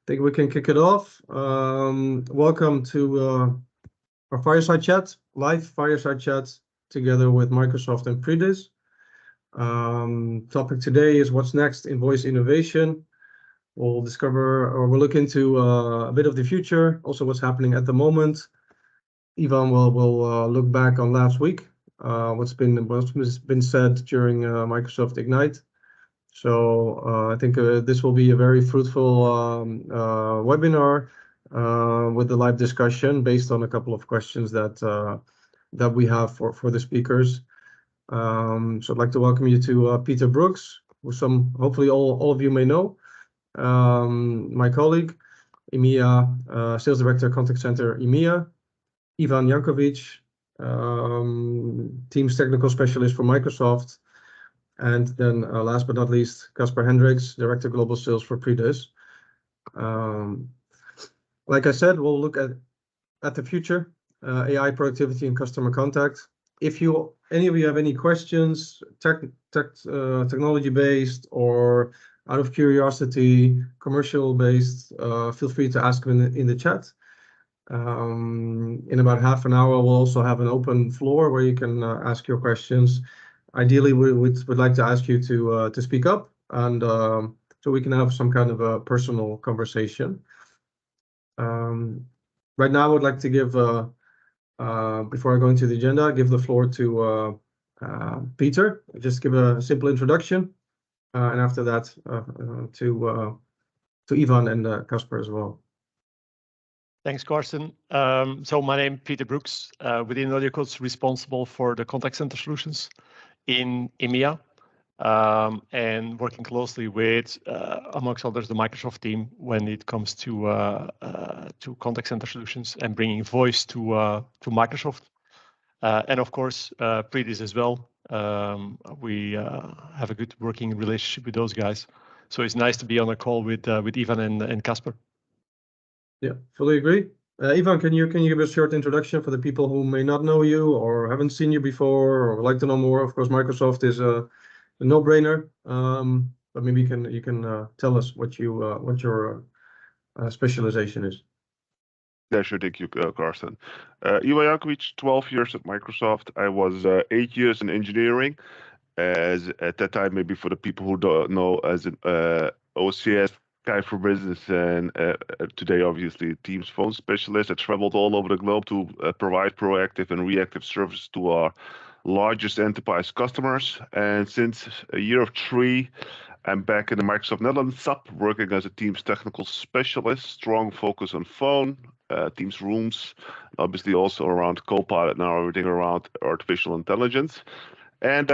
think we can kick it off. Welcome to our Fireside Chat, live Fireside Chat together with Microsoft and Pridis. Topic today is what's next in voice innovation. We'll look into a bit of the future, also what's happening at the moment. Ivan will look back on last week, what's been said during Microsoft Ignite. So I think this will be a very fruitful webinar with the live discussion based on a couple of questions that we have for the speakers. So I'd like to welcome you to Peter Brooks, who hopefully all of you may know, my colleague, EMEA Sales Director, Contact Center EMEA, Ivan Jankovic, Teams Technical Specialist for Microsoft, and then last but not least, Casper Hendricks, Director Global Sales for Pridis. Like I said, we'll look at the future, AI productivity and customer contact. If any of you have any questions, technology-based or out of curiosity, commercial-based, feel free to ask them in the chat. In about half an hour, we'll also have an open floor where you can ask your questions. Ideally, we would like to ask you to speak up, and so we can have some kind of a personal conversation. Right now, I would like to give, before I go into the agenda, give the floor to Peter. Just give a simple introduction, and after that, to Ivan and Casper as well. Thanks, Carsten. So my name is Peter Brooks, within AudioCodes, responsible for the contact center solutions in EMEA, and working closely with, amongst others, the Microsoft team when it comes to contact center solutions and bringing voice to Microsoft, and of course Pridis as well. We have a good working relationship with those guys, so it's nice to be on a call with Ivan and Casper. Yeah, fully agree. Ivan, can you give a short introduction for the people who may not know you or haven't seen you before or would like to know more? Of course, Microsoft is a no-brainer, but maybe you can tell us what your specialization is. Yeah, sure. Thank you, Carsten. Ivan Jankovic, 12 years at Microsoft. I was 8 years in engineering. At that time, maybe for the people who don't know, as an OCS guy for business, and today obviously Teams phone specialist. I traveled all over the globe to provide proactive and reactive services to our largest enterprise customers. And since a year of 3, I'm back in the Microsoft Netherlands sub, working as a Teams technical specialist, strong focus on phone, Teams rooms, obviously also around Copilot now, everything around artificial intelligence. And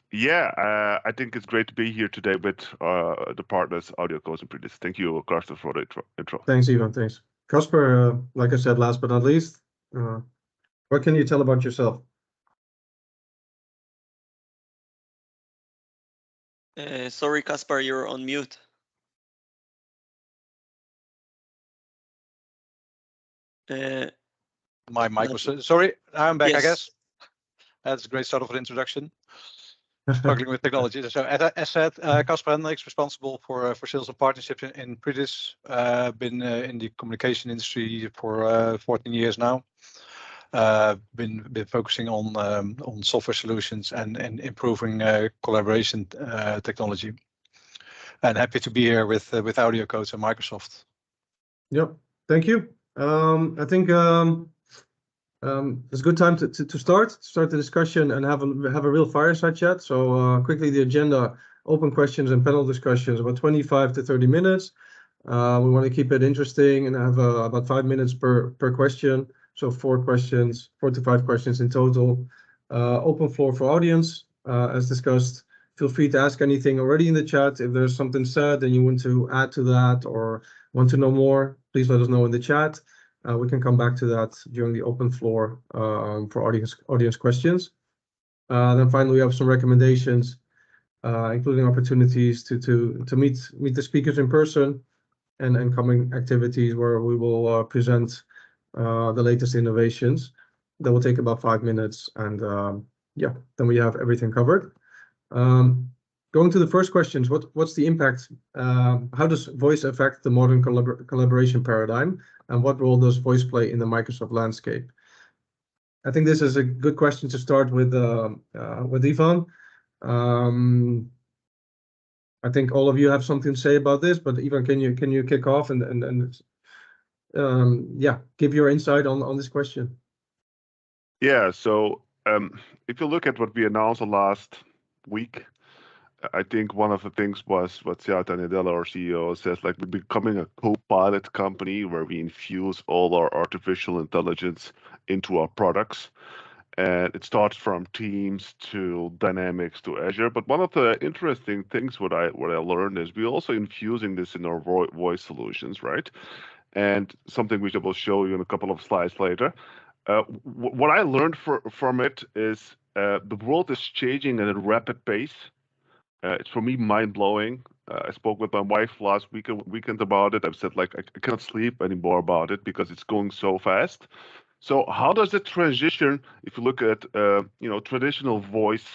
I think it's great to be here today with the partners, AudioCodes and Pridis. Thank you, Carsten, for the intro. Thanks, Ivan. Thanks. Casper, like I said, last but not least, what can you tell about yourself? Sorry, Casper, you're on mute. My mic was... Sorry, I'm back, Yes. I guess. That's a great start of an introduction. Struggling with technology. So as said, Casper Hendricks, responsible for sales and partnerships in Pridis. Been in the communication industry for 14 years now. Been focusing on software solutions and improving collaboration technology. And happy to be here with AudioCodes and Microsoft. Yep, thank you. I think it's a good time to start the discussion and have a real fireside chat. So quickly, the agenda: open questions and panel discussions, about 25 to 30 minutes. We want to keep it interesting and have about 5 minutes per question. So 4 to 5 questions in total. Open floor for audience, as discussed. Feel free to ask anything already in the chat. If there's something said and you want to add to that or want to know more, please let us know in the chat. We can come back to that during the open floor for audience questions. Then finally, we have some recommendations, including opportunities to meet the speakers in person and coming activities where we will present the latest innovations. That will take about 5 minutes, and then we have everything covered. going to the first questions, what's the impact? How does voice affect the modern collaboration paradigm, and what role does voice play in the Microsoft landscape? I think this is a good question to start with Ivan. I think all of you have something to say about this, but Ivan, can you kick off and yeah, give your insight on this question? Yeah, so if you look at what we announced last week, I think one of the things was what Seata Nadella, our CEO, says, like, we're becoming a co-pilot company where we infuse all our artificial intelligence into our products. And it starts from Teams to Dynamics to Azure. But one of the interesting things what I learned is we're also infusing this in our voice solutions, right? And something which I will show you in a couple of slides later. What I learned from it is the world is changing at a rapid pace. It's for me mind-blowing. I spoke with my wife last weekend about it. I've said, like, I cannot sleep anymore about it because it's going so fast. So how does it transition? If you look at traditional voice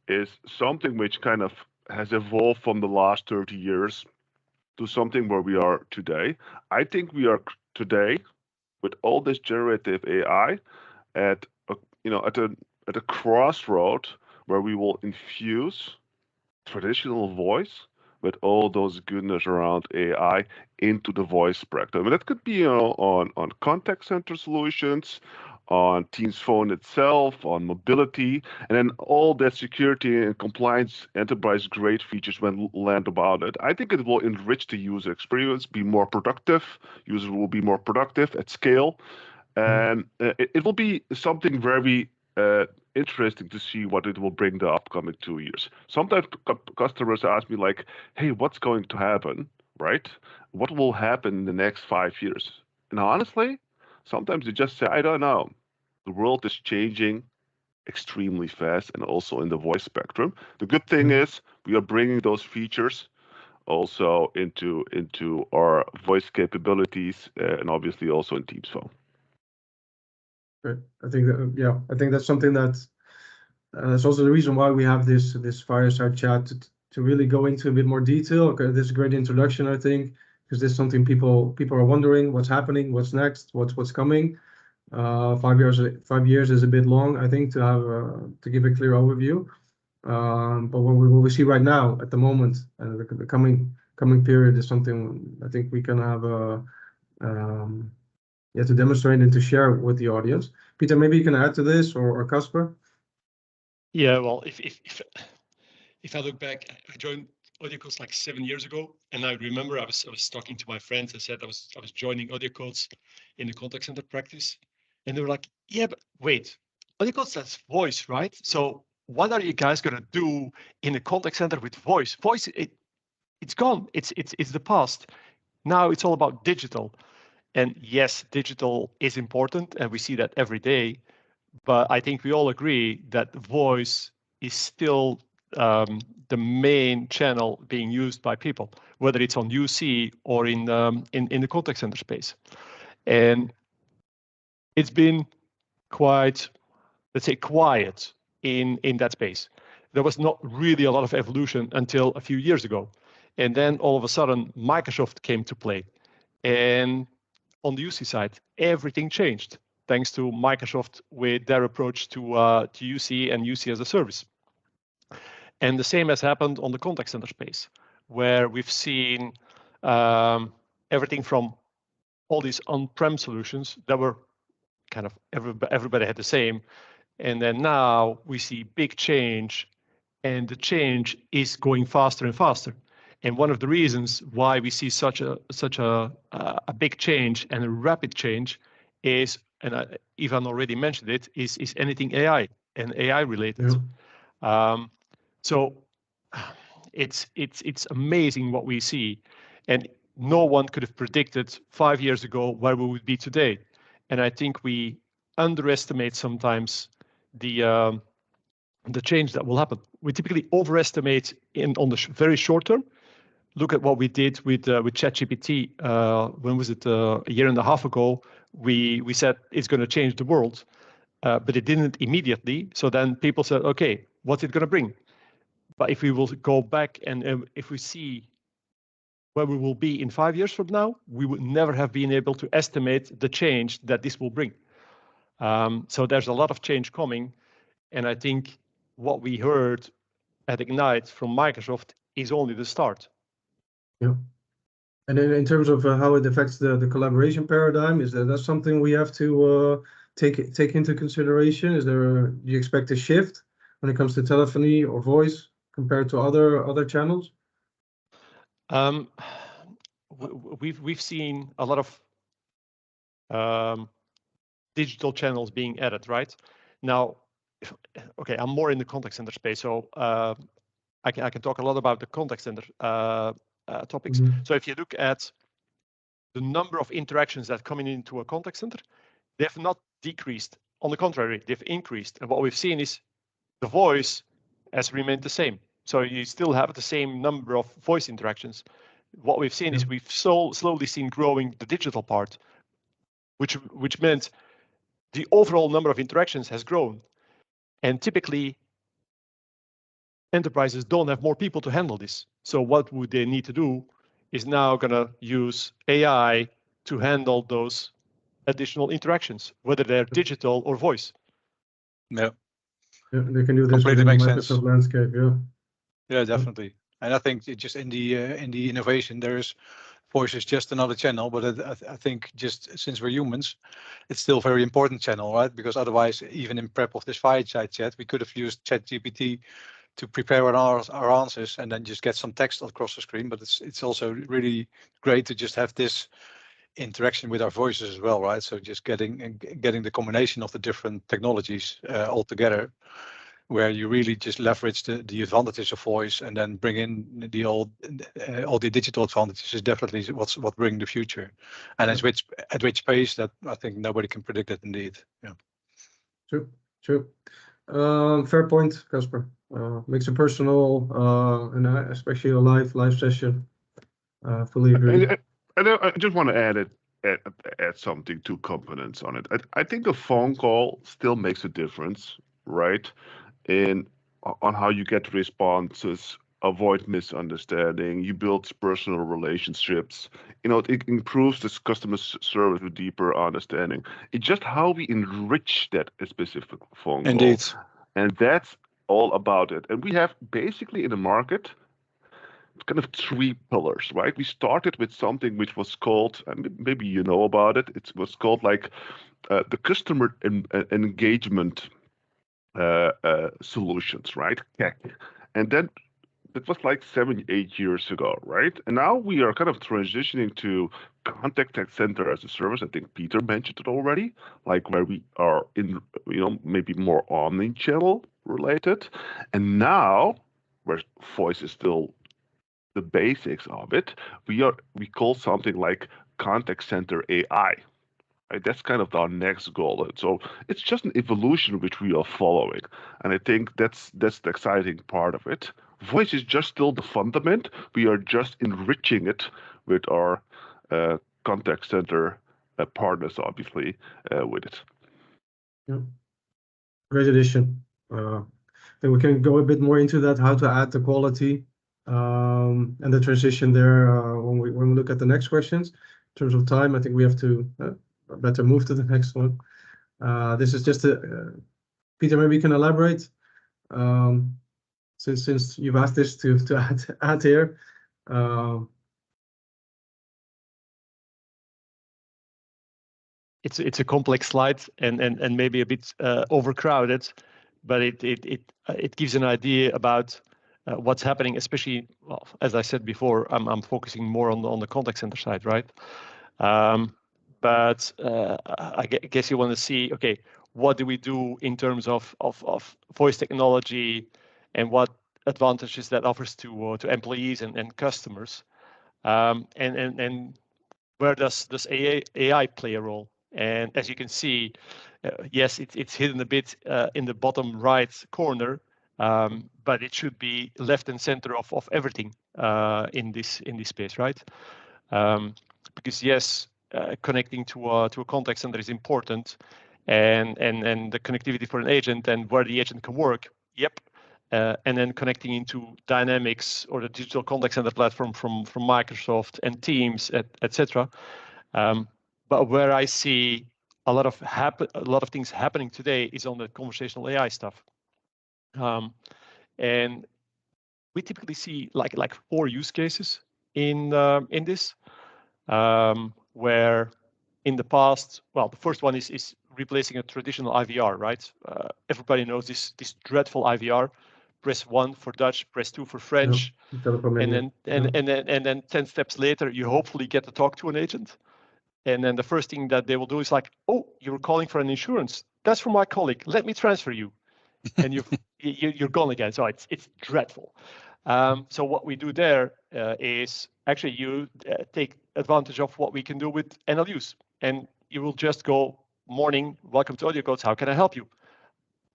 is something which kind of has evolved from the last 30 years to something where we are today. I think we are today with all this generative AI at a crossroad where we will infuse traditional voice with all those goodness around AI into the voice spectrum. And that could be on contact center solutions, on Teams Phone itself, on mobility, and then all that security and compliance enterprise-grade features when land about it. I think it will enrich the user experience, be more productive. Users will be more productive at scale. And it will be something very interesting to see what it will bring the upcoming 2 years. Sometimes customers ask me, like, hey, what's going to happen, right? What will happen in the next 5 years? And honestly, sometimes they just say, I don't know. The world is changing extremely fast, and also in the voice spectrum. The good thing is we are bringing those features also into our voice capabilities, and obviously also in Teams Phone. Great. I think that, I think that's something that it's also the reason why we have this fireside chat to really go into a bit more detail. Okay, this is a great introduction, I think, because this is something people are wondering what's happening, what's next, what's coming. 5 years is a bit long, I think, to have to give a clear overview. But what we see right now at the moment, the coming period is something I think we can have to demonstrate and to share with the audience. Peter, maybe you can add to this, or Casper. Yeah, well, if I look back, I joined AudioCodes like 7 years ago, and I remember I was talking to my friends. I said I was joining AudioCodes in the contact center practice, and they were like, "Yeah, but wait, AudioCodes has voice, right? So what are you guys gonna do in the contact center with voice? Voice, it's gone. It's the past. Now it's all about digital." And yes, digital is important, and we see that every day. But I think we all agree that voice is still the main channel being used by people, whether it's on UC or in the contact center space. And it's been quite, let's say, quiet in that space. There was not really a lot of evolution until a few years ago. And then all of a sudden, Microsoft came to play. And on the UC side, everything changed thanks to Microsoft with their approach to UC and UC as a service. And the same has happened on the contact center space, where we've seen everything from all these on-prem solutions that were kind of everybody had the same. And then now we see big change, and the change is going faster and faster. And one of the reasons why we see such a big change and a rapid change is, and Ivan already mentioned it, is anything AI and AI related. Yeah. So it's amazing what we see, and no one could have predicted 5 years ago where we would be today. And I think we underestimate sometimes the change that will happen. We typically overestimate on the very short term. Look at what we did with ChatGPT. When was it? A year and a half ago, we said it's going to change the world, but it didn't immediately. So then people said, okay, what's it going to bring? But if we will go back and if we see where we will be in 5 years from now, we would never have been able to estimate the change that this will bring. So there's a lot of change coming. And I think what we heard at Ignite from Microsoft is only the start. Yeah. And then in terms of how it affects the collaboration paradigm, is that something we have to take into consideration? Do you expect a shift when it comes to telephony or voice compared to other channels? We've seen a lot of digital channels being added, right? Now, okay, I'm more in the contact center space, so I can talk a lot about the contact center topics. Mm-hmm. So if you look at the number of interactions that coming into a contact center, they have not decreased. On the contrary, they've increased. And what we've seen is the voice has remained the same. So you still have the same number of voice interactions. What we've seen is we've slowly seen growing the digital part, which meant the overall number of interactions has grown. And typically, enterprises don't have more people to handle this. So what would they need to do is now going to use AI to handle those additional interactions, whether they're digital or voice. Yeah. Yeah, they can do this Completely within the makes Microsoft sense. landscape. Yeah. Yeah, definitely. And I think just in the innovation, there's voice is just another channel, but I think just since we're humans, it's still a very important channel, right? Because otherwise, even in prep of this Fireside chat, we could have used ChatGPT to prepare our answers and then just get some text across the screen. But it's also really great to just have this interaction with our voices as well, right? So just getting the combination of the different technologies all together, where you really just leverage the advantages of voice and then bring in all the digital advantages is definitely what bring the future. And at which pace, that I think nobody can predict it indeed. Yeah. True. Fair point, Casper. Makes it personal, and especially a live session. Fully agree. And I just want to add something, 2 components on it. I think a phone call still makes a difference, right? On how you get responses, avoid misunderstanding, you build personal relationships. It improves this customer service with deeper understanding. It's just how we enrich that specific phone call. Indeed. And that's all about it. And we have basically in the market kind of 3 pillars, right? We started with something which was called, maybe you know about it, it was called like the customer engagement solutions, right? CAC. And then it was like 7-8 years ago, right? And now we are kind of transitioning to contact center as a service. I think Peter mentioned it already, like where we are in, maybe more omni-channel related. And now, where voice is still the basics of it, we call something like contact center AI. Right? That's kind of our next goal. And so it's just an evolution which we are following. And I think that's the exciting part of it. Voice is just still the fundament. We are just enriching it with our contact center partners, obviously, with it. Yeah. Great addition. Then we can go a bit more into that, how to add the quality and the transition there when we look at the next questions. In terms of time, I think we have to better move to the next one. This is just Peter, maybe you can elaborate since you've asked this to add here. It's a complex slide and maybe a bit overcrowded, but it gives an idea about what's happening, especially, well, as I said before, I'm focusing more on the contact center side, right? But I guess you want to see, okay, what do we do in terms of voice technology and what advantages that offers to employees and customers, and where does AI play a role? And as you can see, yes, it's hidden a bit in the bottom right corner, but it should be left and center of everything in this space, right? Because yes, connecting to a contact center is important, and the connectivity for an agent and where the agent can work. Yep, and then connecting into Dynamics or the digital contact center platform from Microsoft and Teams, etc. But where I see a lot of things happening today is on the conversational AI stuff, and we typically see like 4 use cases in this, where in the past, well, the first one is replacing a traditional IVR, right? Everybody knows this dreadful IVR. Press 1 for Dutch, press 2 for French, and then 10 steps later, you hopefully get to talk to an agent. And then the first thing that they will do is like, oh, you're calling for an insurance. That's from my colleague. Let me transfer you. And you're gone again. So it's dreadful. So what we do there is actually you take advantage of what we can do with NLUs. And you will just go, morning, welcome to AudioCodes. How can I help you?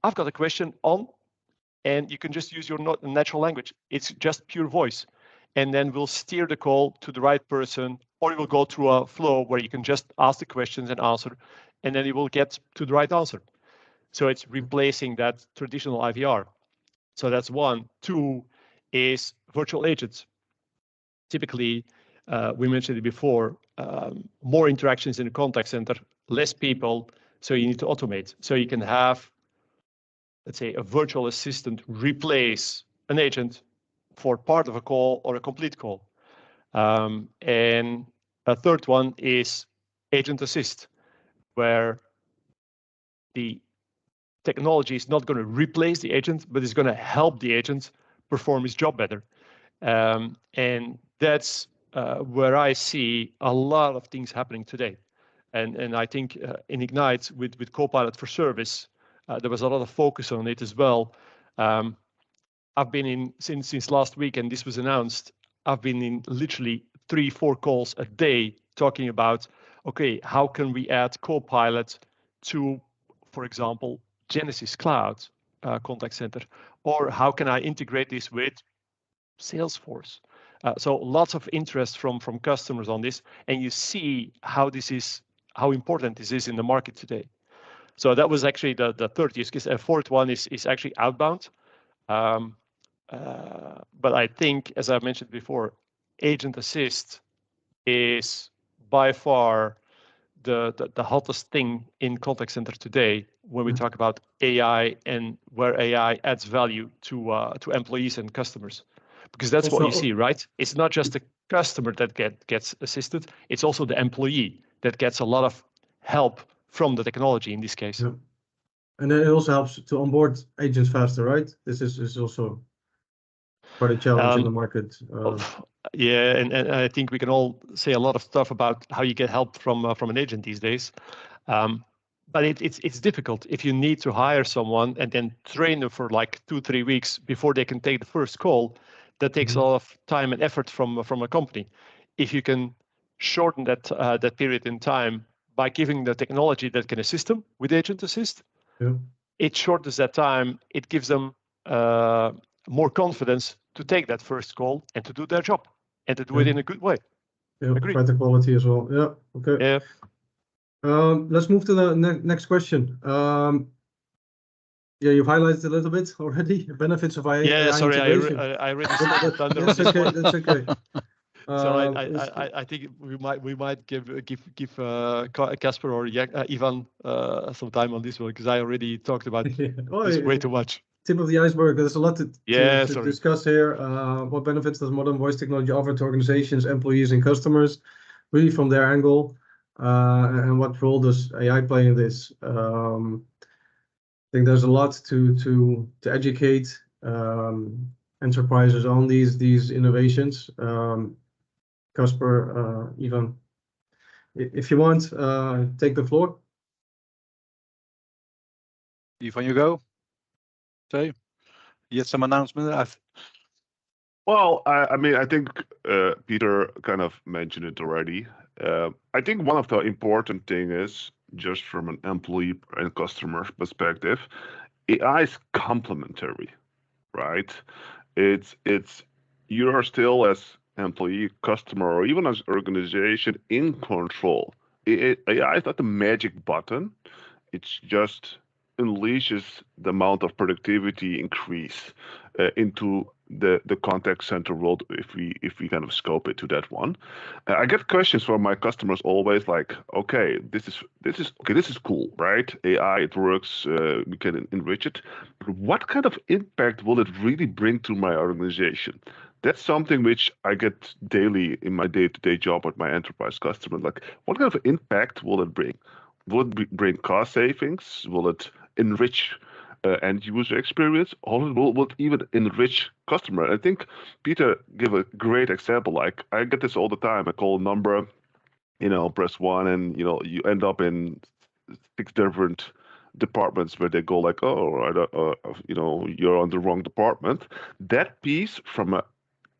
I've got a question on, and you can just use your natural language. It's just pure voice. And then we'll steer the call to the right person, or you will go through a flow where you can just ask the questions and answer, and then you will get to the right answer. So it's replacing that traditional IVR. So that's one. 2 is virtual agents. Typically, we mentioned it before, more interactions in the contact center, less people, so you need to automate. So you can have, let's say, a virtual assistant replace an agent for part of a call or a complete call. And a third one is agent assist, where the technology is not going to replace the agent, but it's going to help the agent perform his job better. And that's where I see a lot of things happening today. And I think in Ignite with Copilot for Service, there was a lot of focus on it as well. I've been in since last week, and this was announced. I've been in literally 3-4 calls a day talking about, okay, how can we add Copilot to, for example, Genesys Cloud contact center, or how can I integrate this with Salesforce? So lots of interest from customers on this, and you see how important this is in the market today. So that was actually the third use case. A fourth one is actually outbound. But I think, as I mentioned before, agent assist is by far the hottest thing in contact center today when we talk about AI and where AI adds value to employees and customers, because that's what you see, right? It's not just the customer that gets assisted; it's also the employee that gets a lot of help from the technology in this case. Yeah. And then it also helps to onboard agents faster, right? This is also quite a challenge in the market. Yeah, and I think we can all say a lot of stuff about how you get help from an agent these days. But it's difficult if you need to hire someone and then train them for like 2-3 weeks before they can take the first call. That takes a lot of time and effort from a company. If you can shorten that period in time by giving the technology that can assist them with agent assist, it shortens that time. It gives them more confidence to take that first call and to do their job and to do it in a good way. Yeah, better quality as well. Yeah. Okay. Yeah. Let's move to the next question. Yeah, you've highlighted a little bit already the benefits of AI. Yeah, sorry, I integration. already stole the thunder on That's this okay. one. That's okay. So I think we might give Casper or Ivan some time on this one, because I already talked about this way too much. Tip of the iceberg. There's a lot to discuss here. What benefits does modern voice technology offer to organizations, employees, and customers, really from their angle, and what role does AI play in this? I think there's a lot to educate enterprises on these innovations. Casper, Ivan, if you want, take the floor. Ivan, you go. Say, you had some announcement. Well, I mean, I think Peter kind of mentioned it already. I think one of the important thing is, just from an employee and customer perspective, AI is complementary, right? It's you are still, as employee, customer, or even as organization, in control. AI is not the magic button. It's just unleashes the amount of productivity increase. into the contact center world if we kind of scope it to that one. I get questions from my customers always like, okay, this is cool, right? AI, it works, we can enrich it. But what kind of impact will it really bring to my organization? That's something which I get daily in my day-to-day job with my enterprise customers. Like, what kind of impact will it bring? Will it bring cost savings? Will it enrich end user experience, or will it even enrich customer? I think Peter gave a great example. Like, I get this all the time. I call a number, press 1, and you end up in 6 different departments where they go like, oh, you're on the wrong department. That piece from a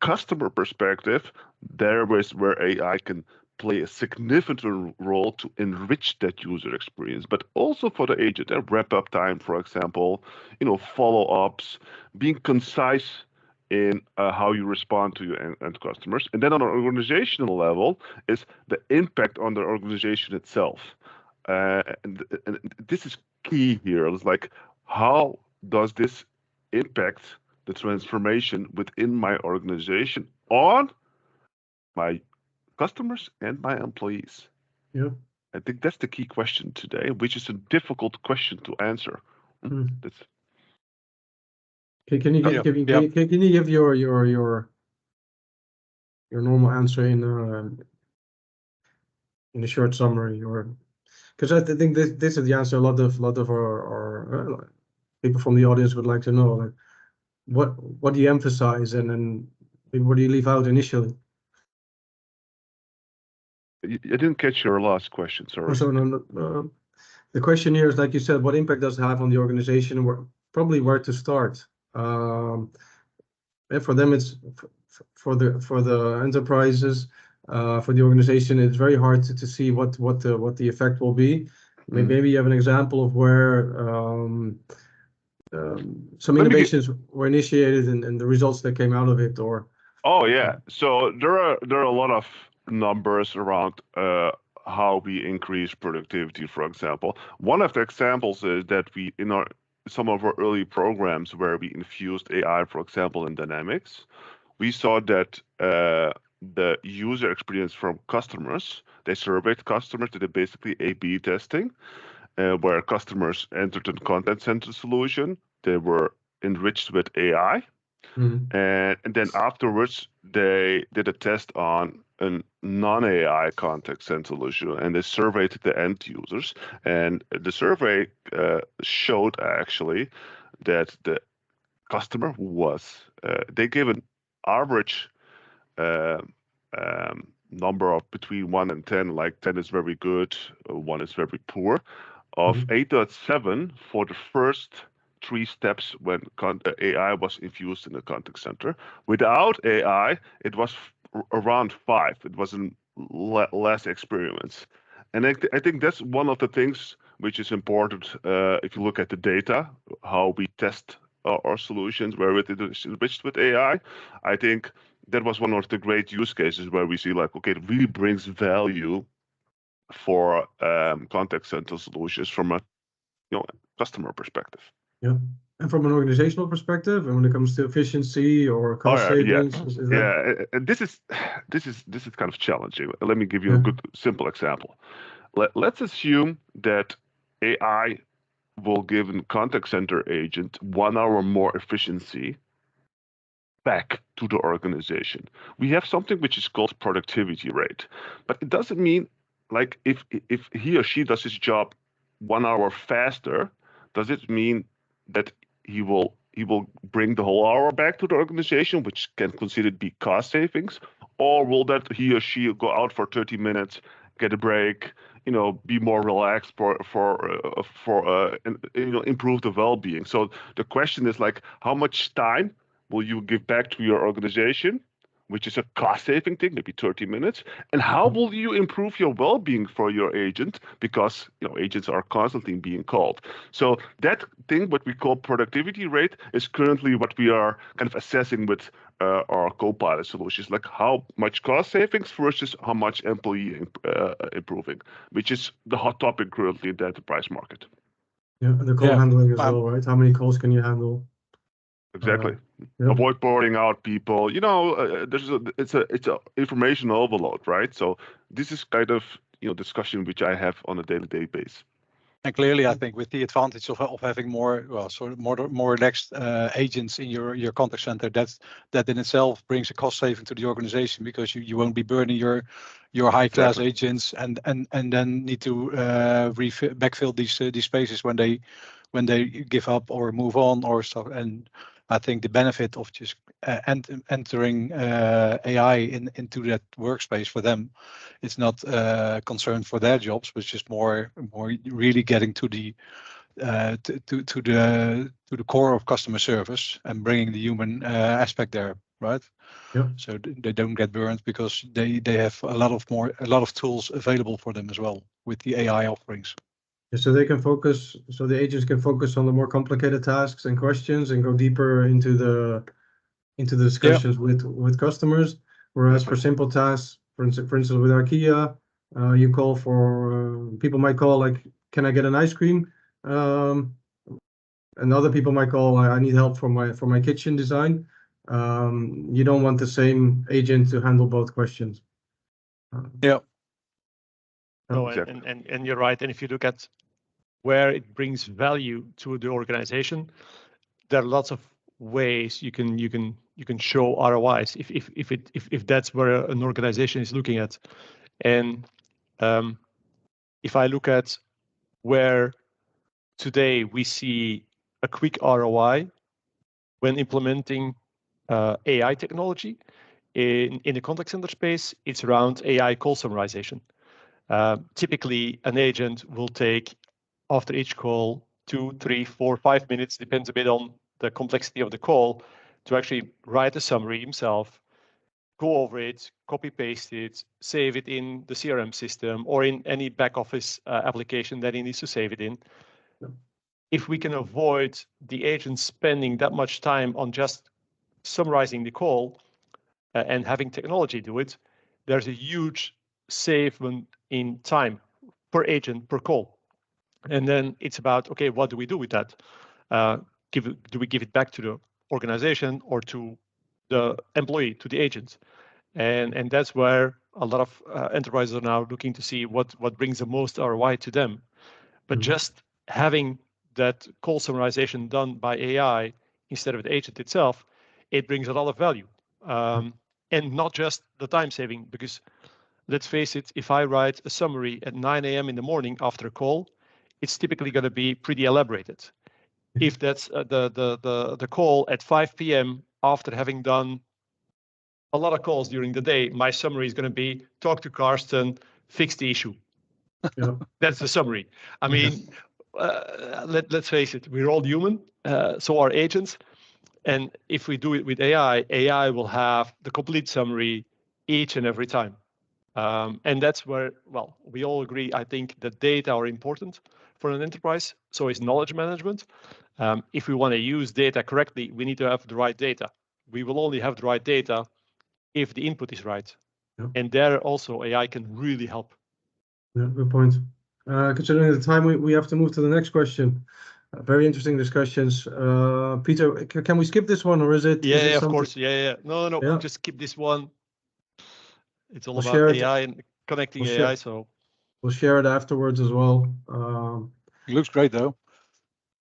customer perspective, there is where AI can play a significant role to enrich that user experience, but also for the agent, a wrap-up time, for example, follow-ups, being concise in how you respond to your end customers. And then on an organizational level is the impact on the organization itself. And this is key here. It's like, how does this impact the transformation within my organization on my customers and my employees? Yeah. I think that's the key question today, which is a difficult question to answer. That's... Can you give your normal answer in a short summary, or because I think this is the answer a lot of our people from the audience would like to know, like what do you emphasize and then what do you leave out initially? I didn't catch your last question, sorry. So the question here is, like you said, what impact does it have on the organization, and probably where to start. And for them, it's for the enterprises, for the organization, it's very hard to see what the effect will be. Maybe you have an example of where some innovations were initiated and the results that came out of it, or. Oh yeah, so there are a lot of numbers around how we increase productivity. For example, one of the examples is that we some of our early programs where we infused AI, for example, in Dynamics, we saw that the user experience from customers, they surveyed customers, did basically A/B testing, where customers entered a contact center solution, they were enriched with AI, and then afterwards they did a test on a non-AI contact center solution, and they surveyed the end users, and the survey showed actually that the customer was they gave an average number of between 1 and 10, like 10 is very good, 1 is very poor, of 8.7 for the first 3 steps when AI was infused in the contact center. Without AI, it was around 5. It was less experience. And I think that's one of the things which is important if you look at the data, how we test our solutions, where it is enriched with AI. I think that was one of the great use cases where we see like, okay, it really brings value for contact center solutions from a customer perspective. Yeah, and from an organizational perspective, and when it comes to efficiency or cost savings, and this is kind of challenging. Let me give you a good simple example. Let's assume that AI will give a contact center agent 1 hour more efficiency back to the organization. We have something which is called productivity rate, but it doesn't mean like if he or she does his job 1 hour faster, does it mean that he will bring the whole hour back to the organization, which can considered be cost savings, or will that he or she go out for 30 minutes, get a break, be more relaxed for improve the well-being? So the question is like, how much time will you give back to your organization, which is a cost-saving thing, maybe 30 minutes, and how will you improve your well-being for your agent, because agents are constantly being called. So that thing, what we call productivity rate, is currently what we are kind of assessing with our Copilot solutions, like how much cost savings versus how much employee improving, which is the hot topic currently in the enterprise market. Yeah, and the call handling as well, right? How many calls can you handle? Exactly. Yep. Avoid boarding out people. It's a information overload, right? So this is kind of discussion which I have on a daily basis. And clearly, I think with the advantage of having more, well, sort of more relaxed agents in your contact center, that in itself brings a cost saving to the organization, because you won't be burning your high class agents and then need to backfill these spaces when they give up or move on or stuff. And I think the benefit of just entering AI into that workspace for them, it's not concerned for their jobs, but just more really getting to the to the core of customer service and bringing the human aspect there, right? Yeah. So they don't get burned, because they have a lot of tools available for them as well with the AI offerings. So they can focus, so the agents can focus on the more complicated tasks and questions and go deeper into the discussions with customers. Whereas for simple tasks, for instance with IKEA, you call for people might call like, can I get an ice cream? And other people might call, I need help for my kitchen design. You don't want the same agent to handle both questions. No, Exactly. and you're right. And if you look at where it brings value to the organization, there are lots of ways you can show ROIs if that's where an organization is looking at. And if I look at where today we see a quick ROI when implementing AI technology in the contact center space, it's around AI call summarization. Typically, an agent will take, after each call, 2, 3, 4, 5 minutes, depends a bit on the complexity of the call, to actually write a summary himself, go over it, copy paste it, save it in the CRM system or in any back office application that he needs to save it in. Yeah. If we can avoid the agent spending that much time on just summarizing the call and having technology do it, there's a huge saving in time per agent per call. And then it's about, okay, what do we do with that? Do we give it back to the organization or to the employee, to the agent? And that's where a lot of enterprises are now looking to see what brings the most ROI to them. But just having that call summarization done by AI instead of the agent itself, it brings a lot of value. And not just the time saving, because let's face it, if I write a summary at 9 a.m. in the morning after a call, it's typically going to be pretty elaborated. If that's the call at 5 p.m. after having done a lot of calls during the day, my summary is going to be talk to Karsten, fix the issue. Yeah. That's the summary. I mean, let's face it, we're all human, so are agents. And if we do it with AI, AI will have the complete summary each and every time. And that's where, well, we all agree, I think, that data are important for an enterprise. So is knowledge management. If we want to use data correctly, we need to have the right data. We will only have the right data if the input is right. Yeah. And there also AI can really help. Yeah, good point. Considering the time, we have to move to the next question. Very interesting discussions. Peter, can we skip this one, or is it? Yeah, is it of something... course. Yeah. No. Yeah. Just keep this one. It's all We'll about AI and connecting AI. So we'll share it afterwards as well. It looks great though.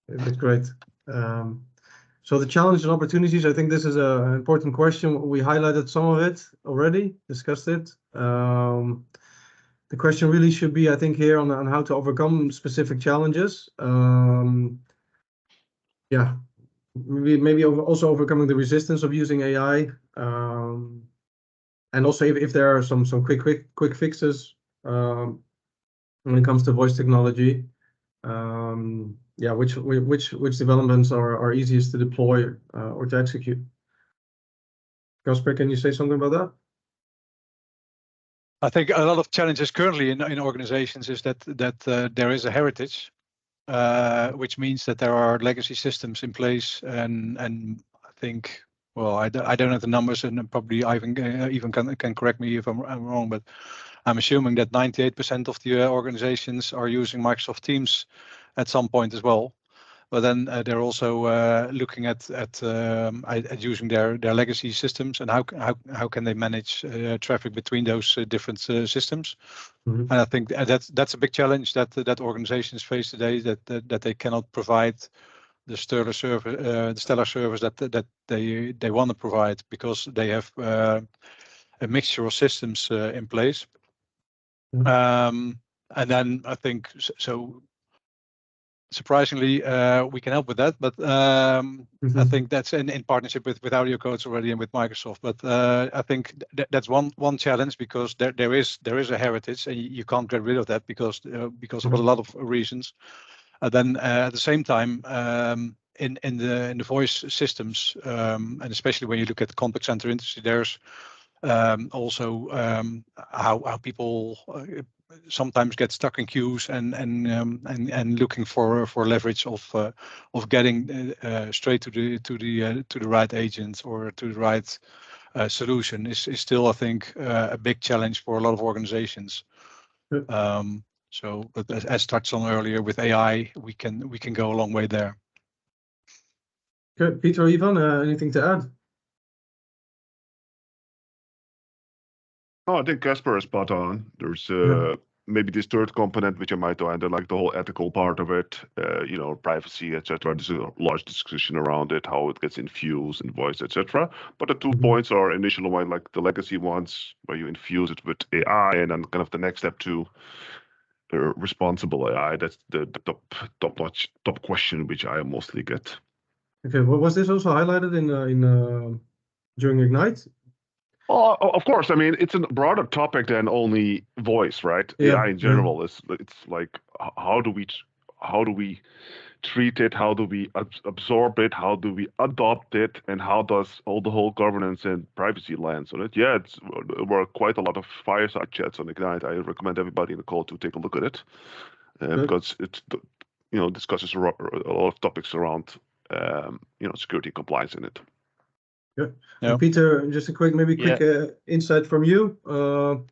It looks great. So the challenges and opportunities, I think this is an important question. We highlighted some of it already, discussed it. The question really should be, I think, here on how to overcome specific challenges. Yeah, maybe also overcoming the resistance of using AI, and also if there are some quick fixes when it comes to voice technology. Yeah, which developments are easiest to deploy or to execute? Casper, can you say something about that? I think a lot of challenges currently in organizations is that there is a heritage, which means that there are legacy systems in place, and I think, well, I don't have the numbers, and probably Ivan even can correct me if I'm wrong, but I'm assuming that 98% of the organizations are using Microsoft Teams at some point as well. but then they're also looking at using their legacy systems and how can they manage traffic between those different systems. Mhm. And I think that's a big challenge that organizations face today, that they cannot provide the stellar service that they want to provide because they have a mixture of systems in place. And then I think so. Surprisingly, we can help with that, but I think that's in partnership with AudioCodes already and with Microsoft. But I think that's one challenge because there is a heritage and you can't get rid of that because of a lot of reasons. Then at the same time, in the voice systems, and especially when you look at the contact center industry, there's also how people sometimes get stuck in queues and looking for leverage of getting straight to the right agent or to the right solution is still, I think, a big challenge for a lot of organizations. So, but as touched on earlier, with AI, we can go a long way there. Good. Peter or Ivan, anything to add? Oh, I think Casper is spot on. There's maybe this third component which I might add, like the whole ethical part of it, privacy, etc. There's a large discussion around it, how it gets infused in voice, etc. But the 2 points are initial one, like the legacy ones, where you infuse it with AI, and then kind of the next step to responsible AI. That's the top question which I mostly get. Okay. Well, was this also highlighted in during Ignite? Oh, of course. I mean, it's a broader topic than only voice, right? Yeah, AI in general it's like how do we treat it? How do we absorb it? How do we adopt it? And how does the whole governance and privacy lands on it? Yeah, there were quite a lot of fireside chats on Ignite. I recommend everybody in the call to take a look at it because it discusses a lot of topics around security and compliance in it. Yeah. Peter, just a quick insight from you to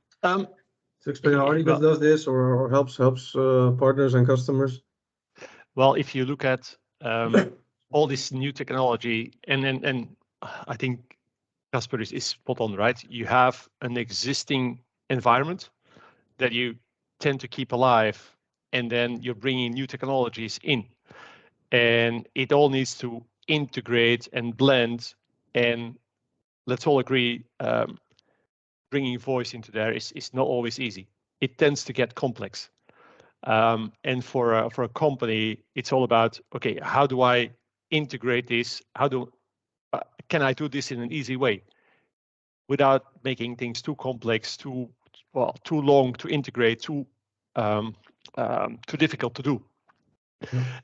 explain how AudioCodes does this or helps partners and customers. Well, if you look at all this new technology, and I think Casper is spot on, right? You have an existing environment that you tend to keep alive, and then you're bringing new technologies in, and it all needs to integrate and blend. And let's all agree, bringing voice into there is not always easy. It tends to get complex. And for a company, it's all about, okay, how do I integrate this? Can I do this in an easy way without making things too complex, too long to integrate, too difficult to do?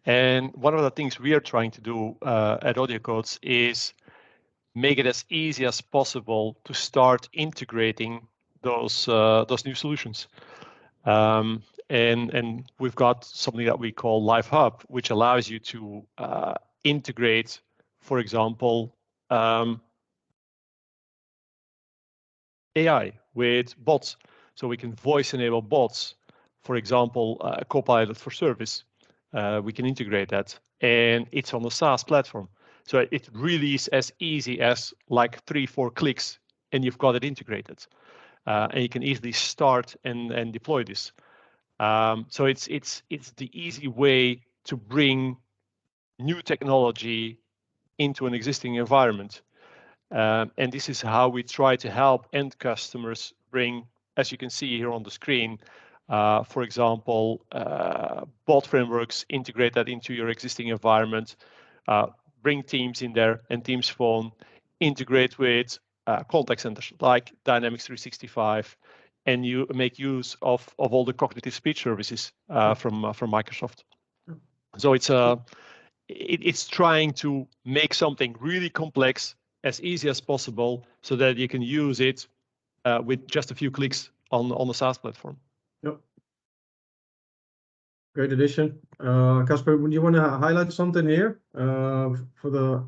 And one of the things we are trying to do at AudioCodes is make it as easy as possible to start integrating those new solutions. And we've got something that we call Live Hub, which allows you to integrate, for example, AI with bots. So we can voice enable bots, for example, Copilot for Service. We can integrate that, and it's on the SaaS platform. So it really is as easy as like 3-4 clicks, and you've got it integrated, and you can easily start and deploy this. So it's the easy way to bring new technology into an existing environment, and this is how we try to help end customers bring, as you can see here on the screen, for example, bot frameworks, integrate that into your existing environment, bring Teams in there and Teams Phone, integrate with contact centers like Dynamics 365, and you make use of all the cognitive speech services from Microsoft. So it's trying to make something really complex as easy as possible so that you can use it with just a few clicks on the SaaS platform. Yep. Great addition. Casper, would you want to highlight something here for the...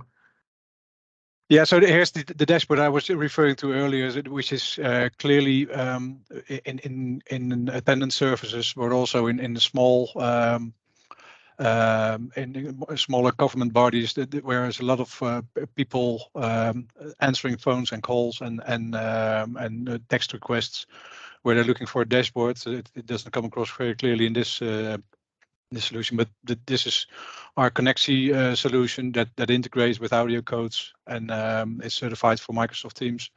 Yeah, so here's the dashboard I was referring to earlier, which is clearly in attendance services, but also in the small in smaller government bodies, where there's a lot of people answering phones and calls and text requests, where they're looking for a dashboard. So it doesn't come across very clearly in this solution, but this is our Connexi solution that integrates with AudioCodes and is certified for Microsoft Teams.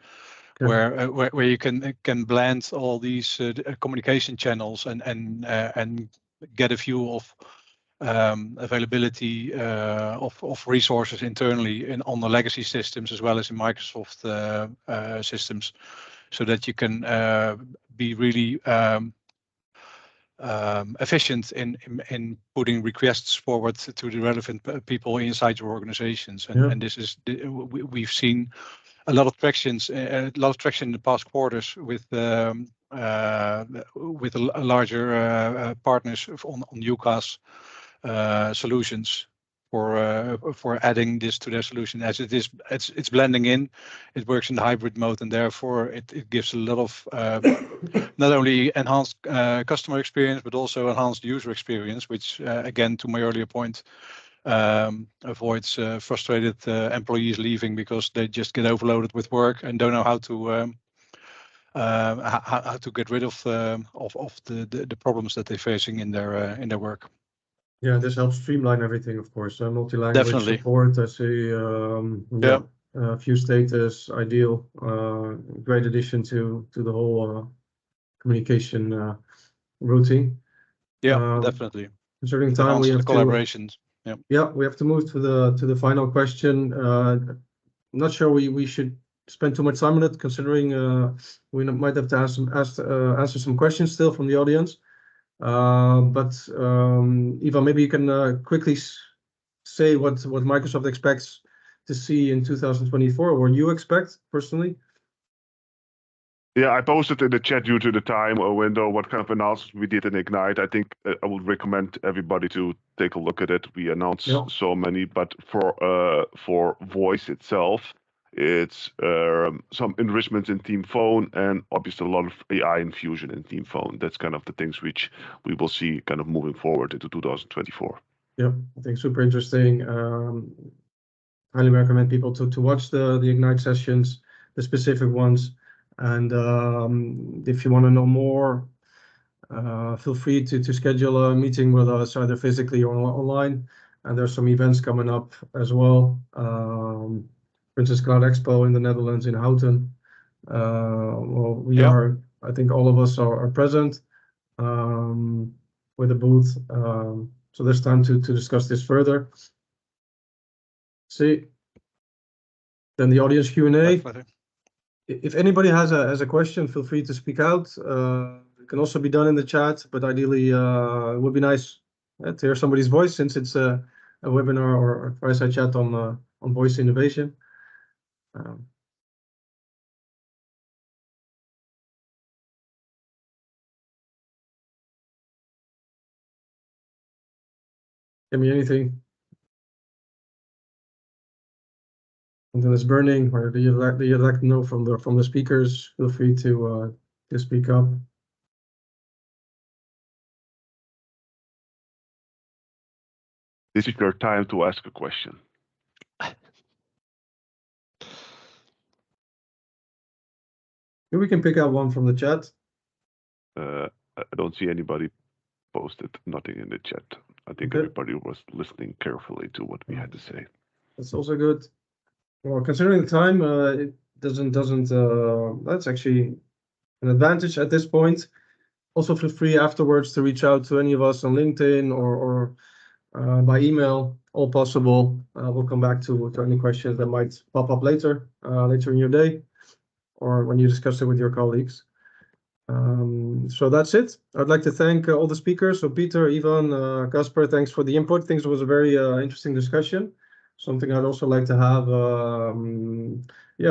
Okay. Where you can blend all these communication channels and get a view of availability of resources internally on the legacy systems as well as in Microsoft systems, so that you can be really efficient in putting requests forward to the relevant people inside your organizations. And this is, we've seen a lot of traction in the past quarters with larger partners on UCaaS solutions for adding this to their solution. As it's blending in, it works in the hybrid mode, and therefore it gives a lot of not only enhanced customer experience but also enhanced user experience, which again, to my earlier point, avoids frustrated employees leaving because they just get overloaded with work and don't know how to get rid of the problems that they're facing in their work. Yeah, this helps streamline everything, of course. Multi-language support, I see. View status, ideal. Great addition to the whole communication routine. Yeah, definitely. Concerning time, we have collaborations. Yeah, we have to move to the final question. I'm not sure we should spend too much time on it, considering we might have to answer some questions still from the audience. But Eva, maybe you can quickly say what Microsoft expects to see in 2024, or you expect personally. Yeah, I posted in the chat due to the time window what kind of announcements we did in Ignite. I think I would recommend everybody to take a look at it. We announced so many, but for voice itself, it's some enrichments in Team Phone and obviously a lot of AI infusion in Team Phone. That's kind of the things which we will see kind of moving forward into 2024. Yeah, I think super interesting. Highly recommend people to watch the Ignite sessions, the specific ones. And if you want to know more, feel free to schedule a meeting with us either physically or online. And there's some events coming up as well. For instance, Cloud Expo in the Netherlands in Houten. Well, we are, I think all of us are present with a booth. So there's time to discuss this further. See, then the audience Q&A. If anybody has a question, feel free to speak out. It can also be done in the chat, but ideally it would be nice to hear somebody's voice, since it's a webinar or a fireside chat on voice innovation. Give me anything. Something that's burning, or do you like to know from the speakers? Feel free to speak up. This is your time to ask a question. Maybe we can pick out one from the chat. I don't see anybody posted nothing in the chat. I think everybody was listening carefully to what we had to say. That's also good. Well, considering the time, it doesn't. That's actually an advantage at this point. Also, feel free afterwards to reach out to any of us on LinkedIn or by email. All possible. We'll come back to any questions that might pop up later in your day, or when you discuss it with your colleagues. So that's it. I'd like to thank all the speakers. So Peter, Ivan, Casper, thanks for the input. I think it was a very interesting discussion. Something I'd also like to have,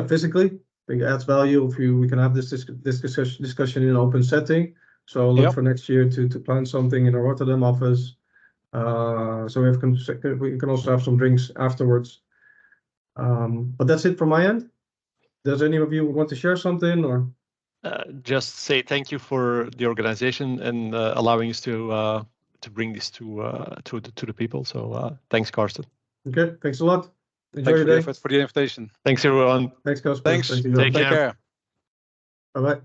physically. I think it adds value if we can have this discussion in an open setting. So look for next year to plan something in our Rotterdam office. So we can also have some drinks afterwards. But that's it from my end. Does any of you want to share something, or? Just say thank you for the organization and allowing us to bring this to the people. So thanks, Carsten. Okay, thanks a lot. Enjoy Thanks your for the day. effort, for the invitation. Thanks, everyone. Thanks, Casper. Thanks. Thank you. Take Take care. care. Bye-bye.